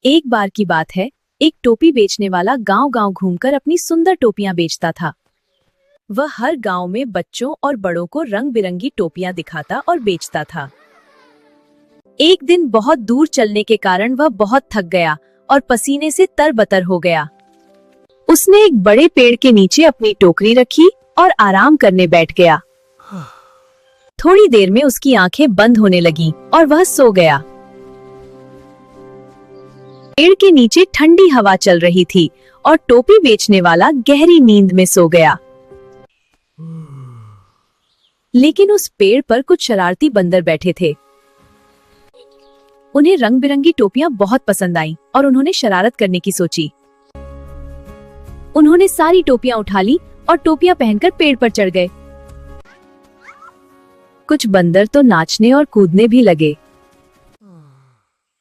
एक बार की बात है, एक टोपी बेचने वाला गांव-गांव घूमकर अपनी सुंदर टोपियां बेचता था। वह हर गांव में बच्चों और बड़ों को रंग-बिरंगी टोपियां दिखाता और बेचता था। एक दिन बहुत दूर चलने के कारण वह बहुत थक गया और पसीने से तरबतर हो गया। उसने एक बड़े पेड़ के नीचे अपनी टोकरी रखी और आराम करने बैठ गया। थोड़ी देर में उसकी आंखें बंद होने लगीं और वह सो गया। पेड़ के नीचे ठंडी हवा चल रही थी और टोपी बेचने वाला गहरी नींद में सो गया। लेकिन उस पेड़ पर कुछ शरारती बंदर बैठे थे। उन्हें रंग बिरंगी टोपियां बहुत पसंद आईं और उन्होंने शरारत करने की सोची। उन्होंने सारी टोपियां उठा ली और टोपियां पहनकर पेड़ पर चढ़ गए। कुछ बंदर तो नाचने और कूदने भी लगे।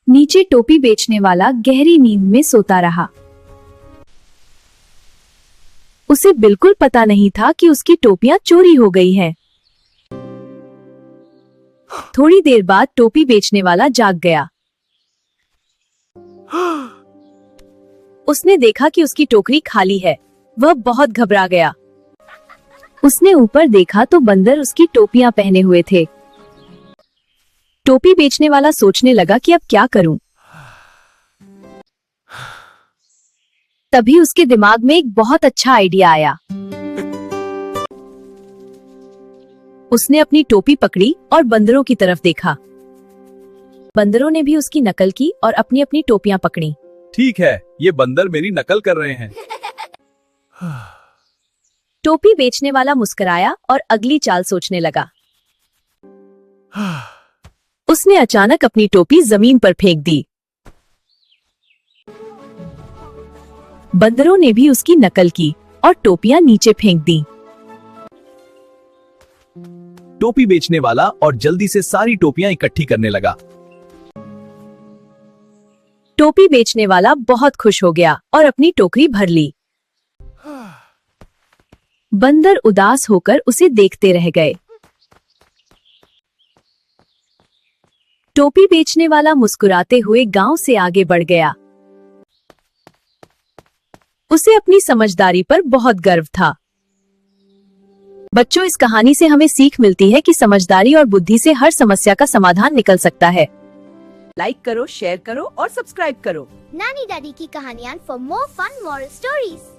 नीचे टोपी बेचने वाला गहरी नींद में सोता रहा। उसे बिल्कुल पता नहीं था कि उसकी टोपियां चोरी हो गई हैं। थोड़ी देर बाद टोपी बेचने वाला जाग गया। उसने देखा कि उसकी टोकरी खाली है। वह बहुत घबरा गया। उसने ऊपर देखा तो बंदर उसकी टोपियां पहने हुए थे। टोपी बेचने वाला सोचने लगा कि अब क्या करूं। तभी उसके दिमाग में एक बहुत अच्छा आइडिया आया। उसने अपनी टोपी पकड़ी और बंदरों की तरफ देखा। बंदरों ने भी उसकी नकल की और अपनी अपनी टोपियां पकड़ी। ठीक है, ये बंदर मेरी नकल कर रहे हैं। टोपी बेचने वाला मुस्कुराया और अगली चाल सोचने लगा। उसने अचानक अपनी टोपी जमीन पर फेंक दी। बंदरों ने भी उसकी नकल की और टोपियां नीचे फेंक दी। टोपी बेचने वाला और जल्दी से सारी टोपियां इकट्ठी करने लगा। टोपी बेचने वाला बहुत खुश हो गया और अपनी टोकरी भर ली। बंदर उदास होकर उसे देखते रह गए। टोपी बेचने वाला मुस्कुराते हुए गांव से आगे बढ़ गया। उसे अपनी समझदारी पर बहुत गर्व था। बच्चों, इस कहानी से हमें सीख मिलती है कि समझदारी और बुद्धि से हर समस्या का समाधान निकल सकता है। लाइक करो, शेयर करो और सब्सक्राइब करो। नानी दादी की कहानियाँ for more fun moral stories।